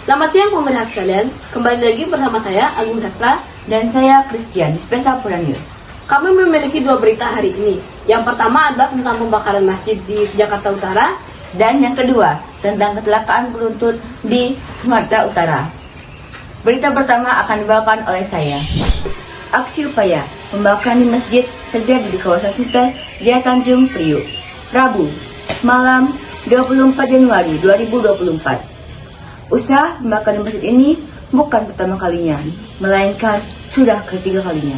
Selamat siang pemirsa sekalian, kembali lagi bersama saya Agung Sastra Dan saya Christian di Spesial Polda News. Kami memiliki dua berita hari ini. Yang pertama adalah tentang pembakaran masjid di Jakarta Utara. Dan yang kedua tentang kecelakaan beruntun di Sumatera Utara. Berita pertama akan dibawakan oleh saya. Aksi upaya pembakaran di masjid terjadi di kawasan Sunter, Jaya Tanjung Priok, Rabu malam 24 Januari 2024. Usaha pembakaran di masjid ini bukan pertama kalinya, melainkan sudah ketiga kalinya.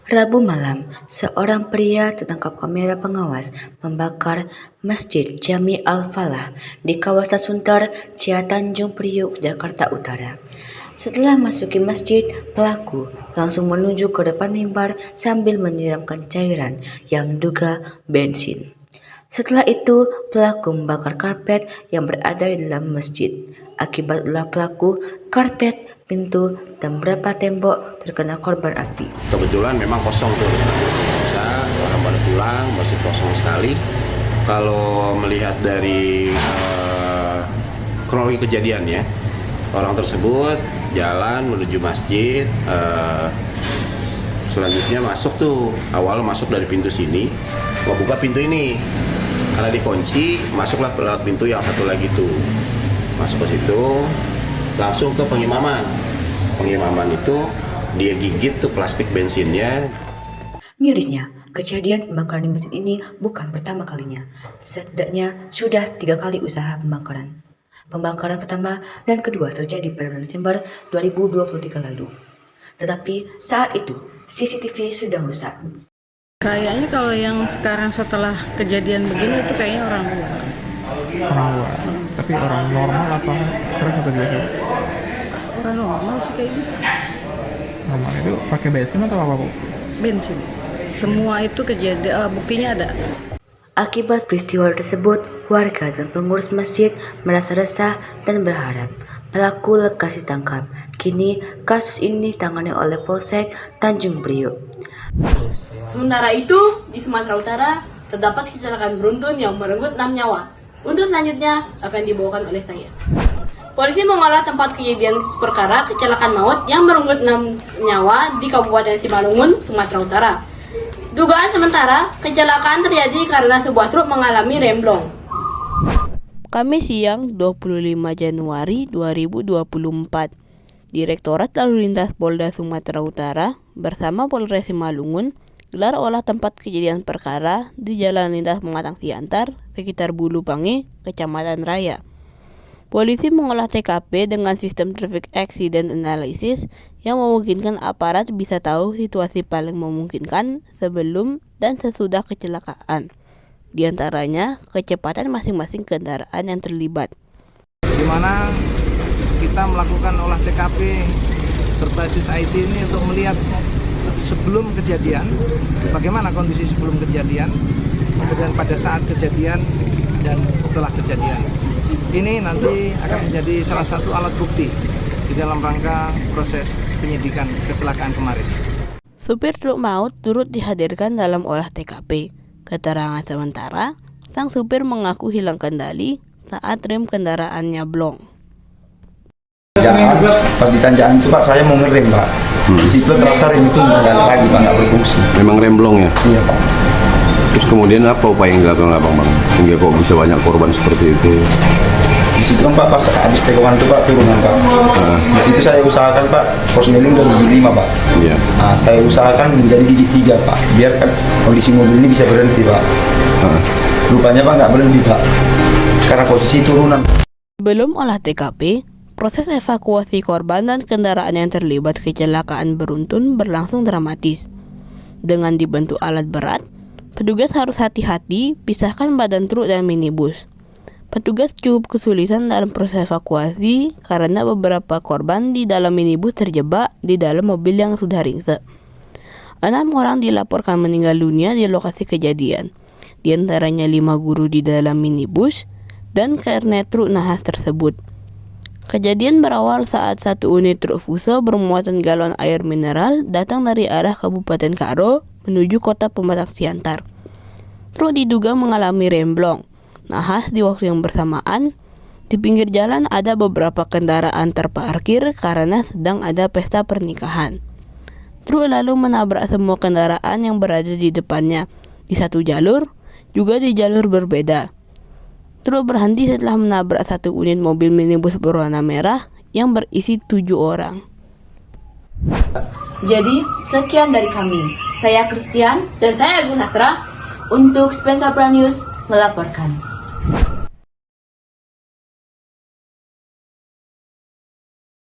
Rabu malam, seorang pria tertangkap kamera pengawas membakar Masjid Jami Al-Falah di kawasan Sunter, Jaya Tanjung Priok, Jakarta Utara. Setelah masuki masjid, pelaku langsung menuju ke depan mimbar sambil menyiramkan cairan yang diduga bensin. Setelah itu, pelaku membakar karpet yang berada di dalam masjid. Akibat ulah pelaku, karpet, pintu, dan beberapa tembok terkena korban api. Kebetulan memang kosong tuh, bisa orang pada pulang, masih kosong sekali. Kalau melihat dari kronologi kejadiannya, orang tersebut jalan menuju masjid, selanjutnya masuk tuh, awal masuk dari pintu sini, mau buka pintu ini, karena dikunci, masuklah lewat pintu yang satu lagi tuh, masuk ke situ, langsung ke pengimaman. Pengimaman itu dia gigit tuh plastik bensinnya. Mirisnya, kejadian pembakaran di masjid ini bukan pertama kalinya. Setidaknya sudah 3 kali usaha pembakaran. Pembakaran pertama dan kedua terjadi pada bulan Desember 2023 lalu. Tetapi saat itu CCTV sedang rusak. Kayaknya kalau yang sekarang setelah kejadian begini itu kayaknya orang luar. Orang luar, tapi orang normal apa stres atau biasa? Orang normal sih kayaknya. Normal itu pakai bensin atau apa, Bu? Bensin. Semua itu kejadian, buktinya ada. Akibat peristiwa tersebut, warga dan pengurus masjid merasa resah dan berharap pelaku lekas ditangkap. Kini kasus ini ditangani oleh Polsek Tanjung Priok. Sementara itu, di Sumatera Utara terdapat kecelakaan beruntun yang merenggut 6 nyawa. Untuk selanjutnya akan dibawakan oleh saya. Polisi mengolah tempat kejadian perkara kecelakaan maut yang merenggut 6 nyawa di Kabupaten Simalungun, Sumatera Utara. Dugaan sementara, kecelakaan terjadi karena sebuah truk mengalami remblong. Kamis siang 25 Januari 2024, Direktorat Lalu Lintas Polda Sumatera Utara bersama Polres Simalungun gelar olah tempat kejadian perkara di Jalan Lintas Pematang Siantar, sekitar Bulu Pange, Kecamatan Raya. Polisi mengolah TKP dengan sistem Traffic Accident Analysis yang memungkinkan aparat bisa tahu situasi paling memungkinkan sebelum dan sesudah kecelakaan. Di antaranya, kecepatan masing-masing kendaraan yang terlibat. Di mana kita melakukan olah TKP berbasis IT ini untuk melihat sebelum kejadian, bagaimana kondisi sebelum kejadian, kemudian pada saat kejadian dan setelah kejadian. Ini nanti akan menjadi salah satu alat bukti di dalam rangka proses penyidikan kecelakaan kemarin. Supir truk maut turut dihadirkan dalam olah TKP. Keterangan sementara, sang supir mengaku hilang kendali saat rem kendaraannya blong. Pas di tanjakan itu Pak, saya mau ngerem Pak. Di situ terasa rem itu nggak lagi Pak, nggak berfungsi. Memang remblong ya? Iya Pak. Terus kemudian apa upaya yang dilakukan Abang Bang? Sehingga kok bisa banyak korban seperti itu? Di situ kan Pak, pas habis tekoan itu Pak, turunan Pak. Di situ saya usahakan Pak, persneling udah gigi 5 Pak. Iya. Nah, saya usahakan menjadi gigi 3 Pak, biar kan kondisi mobil ini bisa berhenti Pak. Rupanya Pak nggak berhenti Pak, karena posisi turunan. Belum olah TKP, proses evakuasi korban dan kendaraan yang terlibat kecelakaan beruntun berlangsung dramatis. Dengan dibantu alat berat, petugas harus hati-hati pisahkan badan truk dan minibus. Petugas cukup kesulitan dalam proses evakuasi karena beberapa korban di dalam minibus terjebak di dalam mobil yang sudah ringsek. 6 orang dilaporkan meninggal dunia di lokasi kejadian, di antaranya 5 guru di dalam minibus dan kernet truk nahas tersebut. Kejadian berawal saat satu unit truk fuso bermuatan galon air mineral datang dari arah Kabupaten Karo menuju kota Pematang Siantar. Truk diduga mengalami remblong. Nahas di waktu yang bersamaan, Di pinggir jalan ada beberapa kendaraan terparkir karena sedang ada pesta pernikahan. Truk lalu menabrak semua kendaraan yang berada di depannya, di satu jalur, juga di jalur berbeda. Truk berhenti setelah menabrak satu unit mobil minibus berwarna merah yang berisi 7 orang. Jadi, sekian dari kami. Saya Christian Dan saya Agus Sastra. untuk Spesial Prime News melaporkan.